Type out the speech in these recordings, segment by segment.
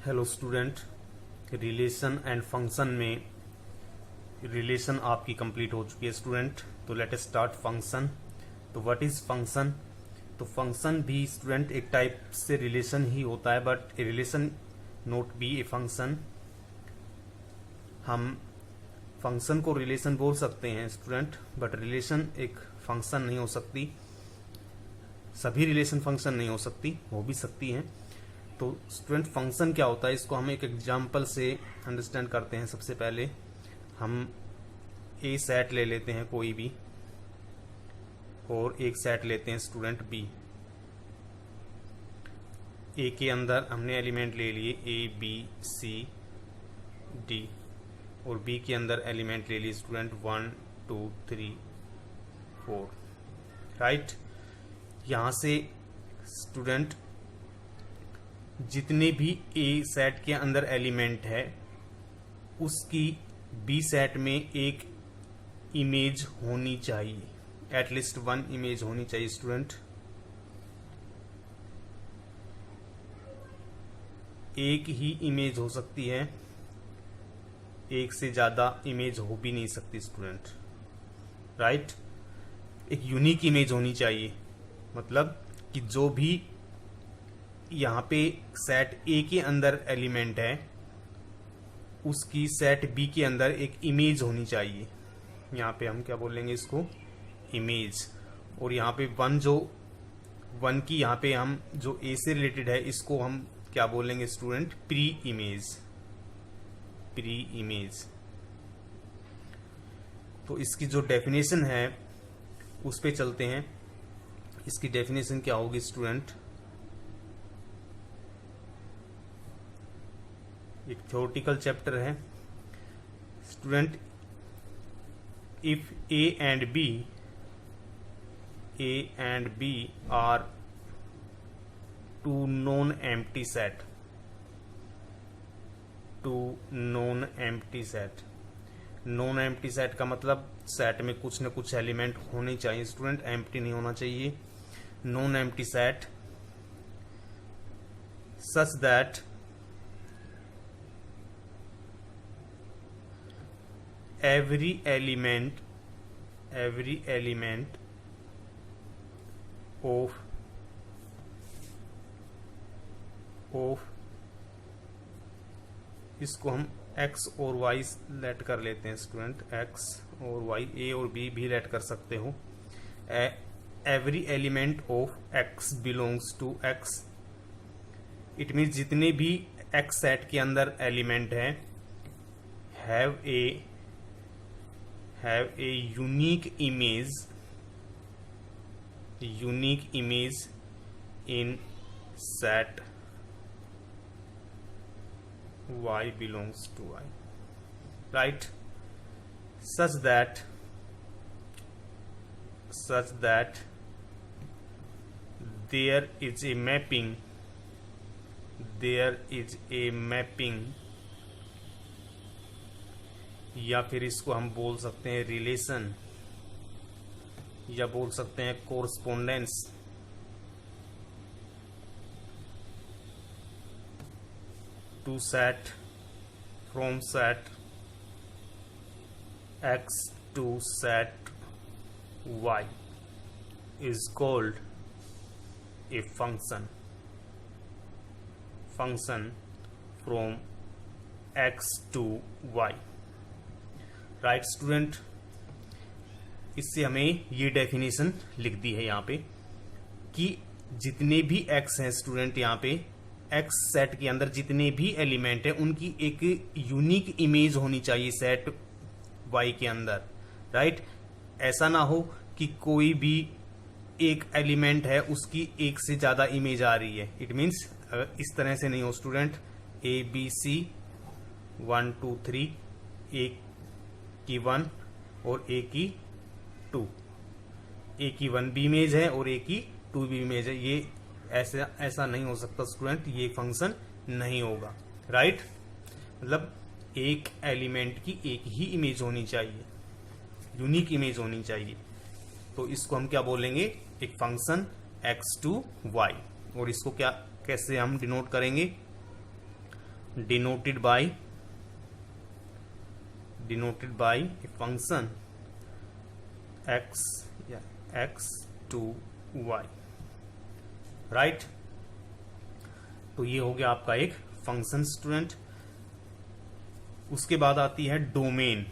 Hello student, relation and function में relation आपकी complete हो चुकी है स्टूडेंट। तो लेट अस स्टार्ट फंक्शन। तो व्हाट इज फंक्शन? तो फंक्शन भी स्टूडेंट एक टाइप से रिलेशन ही होता है, but a relation not be a function. हम फंक्शन को रिलेशन बोल सकते हैं स्टूडेंट, बट रिलेशन एक फंक्शन नहीं हो सकती। सभी रिलेशन फंक्शन नहीं हो सकती, हो भी सकती हैं। तो स्टूडेंट फंक्शन क्या होता है, इसको हम एक एग्जांपल से अंडरस्टैंड करते हैं। सबसे पहले हम ए सेट ले लेते हैं कोई भी, और एक सेट लेते हैं स्टूडेंट बी। ए के अंदर हमने एलिमेंट ले लिए ए बी सी डी, और बी के अंदर एलिमेंट ले लिए स्टूडेंट 1 2 3 4। राइट, यहां से स्टूडेंट जितने भी ए सेट के अंदर एलिमेंट है उसकी बी सेट में एक इमेज होनी चाहिए, एटलीस्ट 1 इमेज होनी चाहिए स्टूडेंट। एक ही इमेज हो सकती है, एक से ज्यादा इमेज हो भी नहीं सकती स्टूडेंट। राइट, एक यूनिक इमेज होनी चाहिए, मतलब कि जो भी यहाँ पे सेट ए के अंदर एलिमेंट है उसकी सेट बी के अंदर एक इमेज होनी चाहिए। यहाँ पे हम क्या बोलेंगे इसको, इमेज। और यहाँ पे वन की यहाँ पे हम जो ए से रिलेटेड है इसको हम क्या बोलेंगे student, pre image. Pre image. तो इसकी जो डेफिनेशन है उस पे चलते हैं। इसकी डेफिनेशन क्या होगी स्टूडेंट, एक थ्योरेटिकल चैप्टर है student. If A and B are two non empty set, non empty set का मतलब सेट में कुछ न कुछ एलिमेंट होने चाहिए स्टूडेंट, एम्प्टी नहीं होना चाहिए। Non empty set such that every element of इसको हम x और y लेट कर लेते हैं स्टूडेंट, x और y, a और b भी लेट कर सकते हो। Every element of x belongs to x, it means जितने भी x सेट के अंदर एलिमेंट है have a unique image in set y belongs to y, right? such that there is a mapping, या फिर इसको हम बोल सकते हैं रिलेशन, या बोल सकते हैं correspondence to set from set x to set y is called a function from x to y। Right student, इससे हमें ये डेफिनेशन लिख दी है यहाँ पे कि जितने भी x हैं स्टूडेंट, यहाँ पे x सेट के अंदर जितने भी एलिमेंट हैं उनकी एक यूनिक इमेज होनी चाहिए सेट y के अंदर। राइट, ऐसा ना हो कि कोई भी एक एलिमेंट है उसकी एक से ज्यादा इमेज आ रही है। इट मीन्स इस तरह से नहीं हो स्टूडेंट, ए बी सी 1 2 3, एक की 1 और ए की 2, ए की 1 भी इमेज है और ए की 2 भी इमेज है। ये ऐसा नहीं हो सकता स्टूडेंट, ये फंक्शन नहीं होगा। राइट, मतलब एक एलिमेंट की एक ही इमेज होनी चाहिए, यूनिक इमेज होनी चाहिए। तो इसको हम क्या बोलेंगे, एक फंक्शन x टू y। और इसको कैसे हम डिनोट करेंगे, denoted by a function x या x to y, राइट। तो ये हो गया आपका एक फंक्शन स्टूडेंट। उसके बाद आती है डोमेन।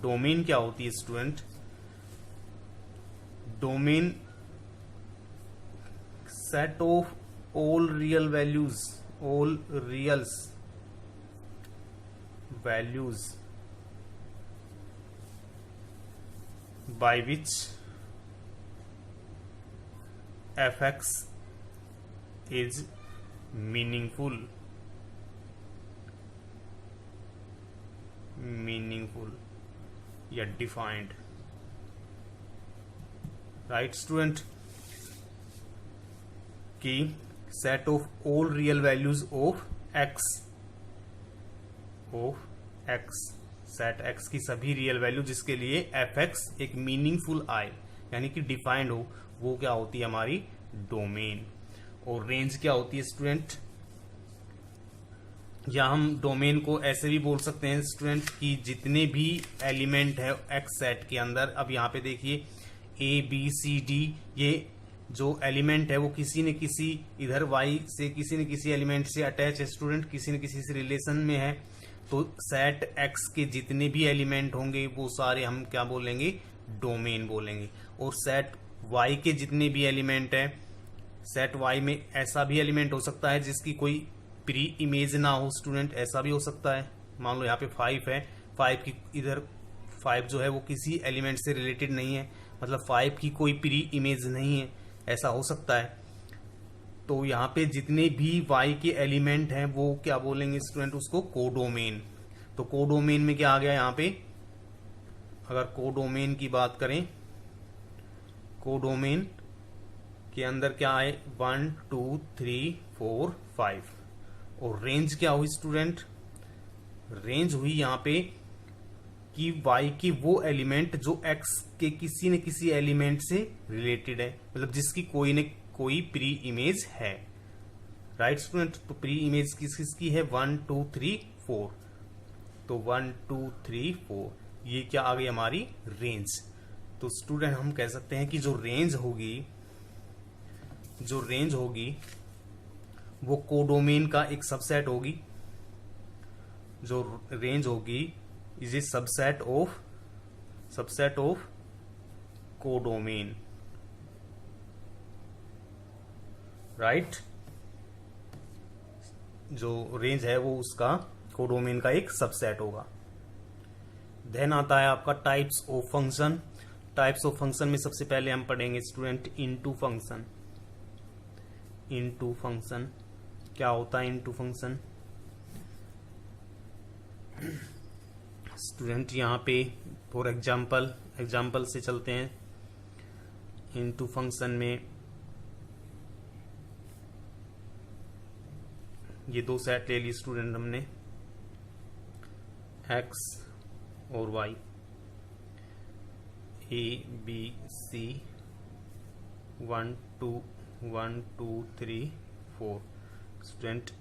डोमेन क्या होती है student? Domain set of all real values by which fx is meaningful या defined, राइट स्टूडेंट, कि set of all real values of x set x की सभी रियल वैल्यू जिसके लिए एफ एक्स एक मीनिंगफुल आए यानी कि डिफाइंड हो, वो क्या होती है हमारी डोमेन। और रेंज क्या होती है स्टूडेंट? या हम डोमेन को ऐसे भी बोल सकते हैं स्टूडेंट कि जितने भी एलिमेंट है एक्स सेट के अंदर, अब यहाँ पे देखिए ए बी सी डी, ये जो एलिमेंट है वो किसी न किसी इधर y से किसी न किसी एलिमेंट से अटैच है स्टूडेंट, किसी न किसी से रिलेशन में है। तो सेट x के जितने भी एलिमेंट होंगे वो सारे हम क्या बोलेंगे? डोमेन बोलेंगे। और सेट y के जितने भी एलिमेंट है, सेट y में ऐसा भी एलिमेंट हो सकता है जिसकी कोई प्री इमेज ना हो स्टूडेंट, ऐसा भी हो सकता है। मान लो यहाँ पे 5 है, 5 की इधर 5 जो है वो किसी एलिमेंट से रिलेटेड नहीं है, मतलब 5 की कोई प्री इमेज नहीं है, ऐसा हो सकता है। तो यहाँ पे जितने भी y के एलिमेंट हैं वो क्या बोलेंगे स्टूडेंट? उसको कोडोमेन। तो कोडोमेन में क्या आ गया यहाँ पे? अगर कोडोमेन की बात करें, कोडोमेन के अंदर क्या आए? 1 2 3 4 5। और रेंज क्या हुई स्टूडेंट? रेंज हुई यहाँ पे कि y के वो एलिमेंट जो x के किसी न किसी एलिमेंट से रिलेटेड है, मतलब जिसकी कोई न कोई प्री इमेज है, राइट स्टूडेंट। तो प्री इमेज किसकी है? 1 2 3 4। तो 1 2 3 4 ये क्या आ गई हमारी रेंज। तो स्टूडेंट हम कह सकते हैं कि जो रेंज होगी वो कोडोमेन का एक सबसेट होगी। जो रेंज होगी is a subset of codomain, right. जो रेंज है वो उसका कोडोमेन का एक सबसेट होगा। देन आता है आपका types of function. Types of function में सबसे पहले हम पढ़ेंगे student into function. Into function क्या होता है? इनटू फंक्शन स्टूडेंट यहाँ पे फॉर एग्जाम्पल से चलते हैं। इनटू फंक्शन में ये दो सेट ले ली स्टूडेंट हमने, x और y, a b c 1 2 1 2 3 4। Student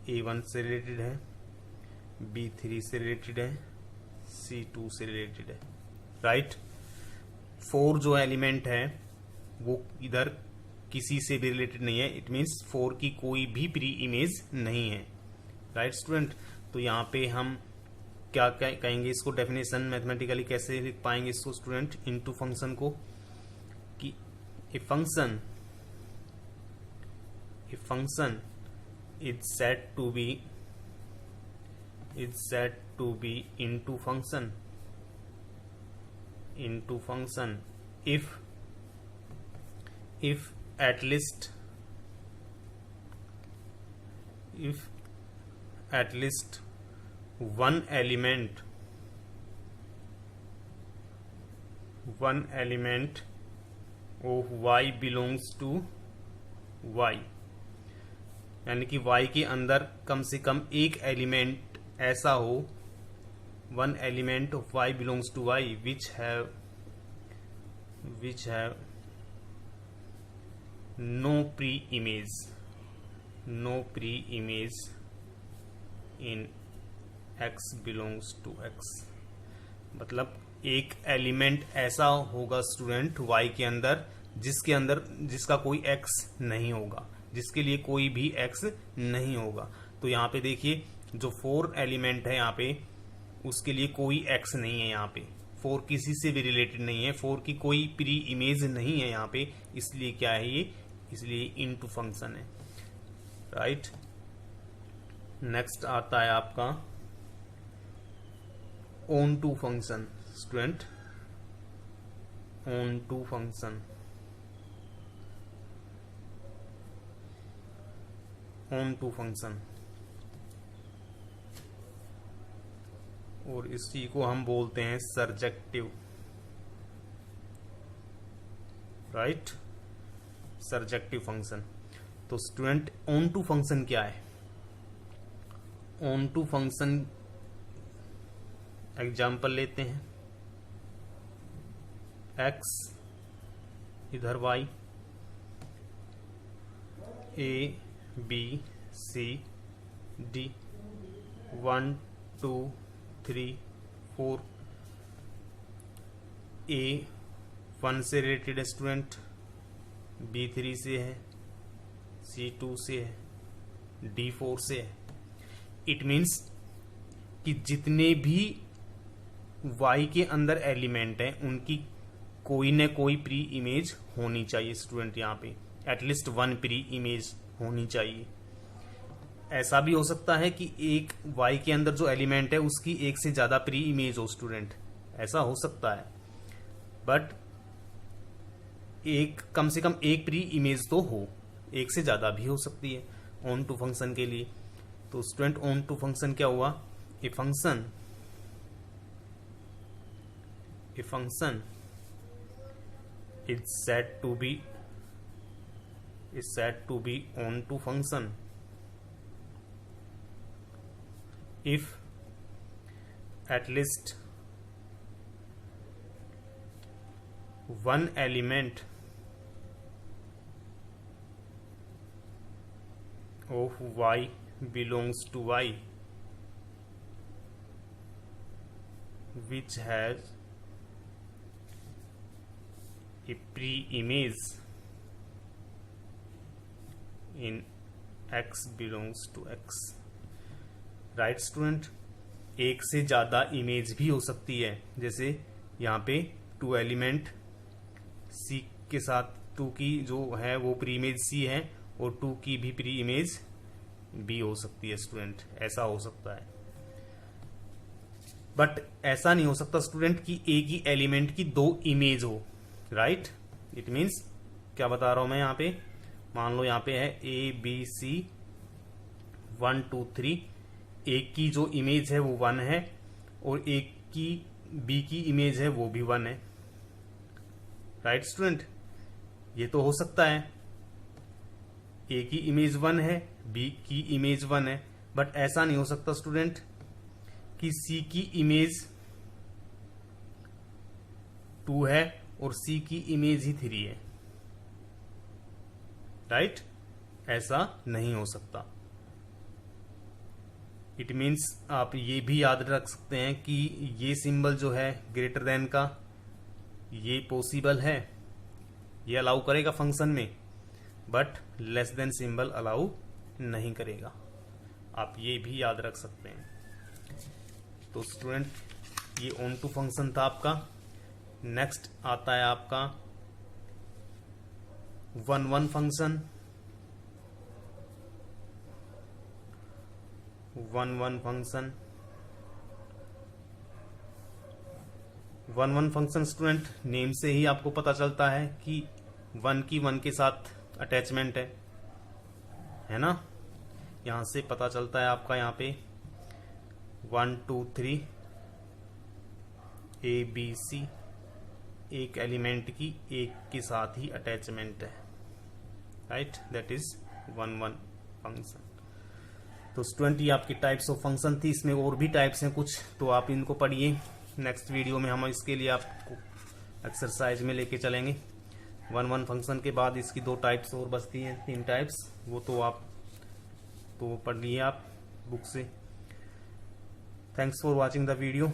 a1 से रिलेटेड है, b3 से रिलेटेड है, c2 से रिलेटेड है, राइट। 4 जो एलिमेंट है वो इधर किसी से भी रिलेटेड नहीं है, इट मीन्स 4 की कोई भी प्री इमेज नहीं है, राइट स्टूडेंट। तो यहाँ पे हम क्या कहेंगे इसको? डेफिनेशन मैथमेटिकली कैसे लिख पाएंगे इसको स्टूडेंट? इनटू फंक्शन को कि a function is said to be into function if at least one element of y belongs to y, यानी कि y के अंदर कम से कम एक एलिमेंट ऐसा हो, one element of y belongs to y which have no pre-image, no pre image in x belongs to x। मतलब एक एलिमेंट ऐसा होगा स्टूडेंट y के अंदर जिसका कोई x नहीं होगा, जिसके लिए कोई भी x नहीं होगा। तो यहाँ पे देखिए जो 4 एलिमेंट है यहाँ पे उसके लिए कोई x नहीं है, यहाँ पे 4 किसी से भी रिलेटेड नहीं है, 4 की कोई प्री इमेज नहीं है यहाँ पे, इसलिए क्या है ये, इसलिए इनटू फंक्शन है, राइट। नेक्स्ट आता है आपका onto function student, onto function. Onto function और इसी को हम बोलते हैं सर्जेक्टिव, राइट, सर्जेक्टिव फंक्शन। तो स्टूडेंट ऑन टू फंक्शन क्या है? ऑन टू फंक्शन एग्जाम्पल लेते हैं, x इधर y, a b c d 1 2 3 4, a 1 से रिलेटेड है स्टूडेंट, b 3 से है, c 2 से है, d 4 से है। इट मीन्स कि जितने भी y के अंदर एलिमेंट हैं उनकी कोई न कोई प्री इमेज होनी चाहिए स्टूडेंट, यहाँ पे एटलीस्ट 1 प्री इमेज होनी चाहिए। ऐसा भी हो सकता है कि एक y के अंदर जो एलिमेंट है उसकी एक से ज्यादा प्री इमेज हो स्टूडेंट, ऐसा हो सकता है, बट एक कम से कम एक प्री इमेज तो हो, एक से ज्यादा भी हो सकती है ऑन टू फंक्शन के लिए। तो स्टूडेंट ऑन टू फंक्शन क्या हुआ? A function is said to be on to function if at least one element of y belongs to y which has a pre-image in x belongs to x, right student. एक से ज्यादा image भी हो सकती है, जैसे यहाँ पे 2 एलिमेंट c के साथ 2 की जो है वो प्री इमेज c है और 2 की भी प्री इमेज b हो सकती है स्टूडेंट, ऐसा हो सकता है। बट ऐसा नहीं हो सकता स्टूडेंट कि एक ही एलिमेंट की 2 इमेज हो, राइट। इट मीन्स क्या बता रहा हूं मैं यहाँ पे, मान लो यहाँ पे है a b c 1 2 3, एक की जो इमेज है वो 1 है और एक की b की इमेज है वो भी 1 है, राइट स्टूडेंट। ये तो हो सकता है, a की इमेज 1 है, b की इमेज 1 है, बट ऐसा नहीं हो सकता स्टूडेंट कि c की इमेज 2 है और c की इमेज ही 3 है, राइट। ऐसा नहीं हो सकता। इट मीन्स आप ये भी याद रख सकते हैं कि ये सिंबल जो है ग्रेटर देन का, ये पॉसिबल है, ये अलाउ करेगा फंक्शन में, but less than symbol allow नहीं करेगा। आप ये भी याद रख सकते हैं। तो स्टूडेंट ये ऑन टू फंक्शन था आपका। नेक्स्ट आता है आपका 1 function. 1 function 1 function student name से ही आपको पता चलता है कि 1 की 1 के साथ अटैचमेंट है ना। यहां से पता चलता है आपका यहाँ पे 1 2 3 ए बी सी एक एलिमेंट की एक के साथ ही अटैचमेंट है, राइट। That is 1 function. तो स्टूडेंट ये आपकी टाइप्स ऑफ फंक्शन थी, इसमें और भी टाइप्स हैं कुछ, तो आप इनको पढ़िए। नेक्स्ट वीडियो में हम इसके लिए आपको एक्सरसाइज में लेके चलेंगे। 1 फंक्शन के बाद इसकी 2 टाइप्स और बचती हैं, 3 टाइप्स, वो तो आप तो पढ़ लिए आप बुक से। Thanks for watching the video.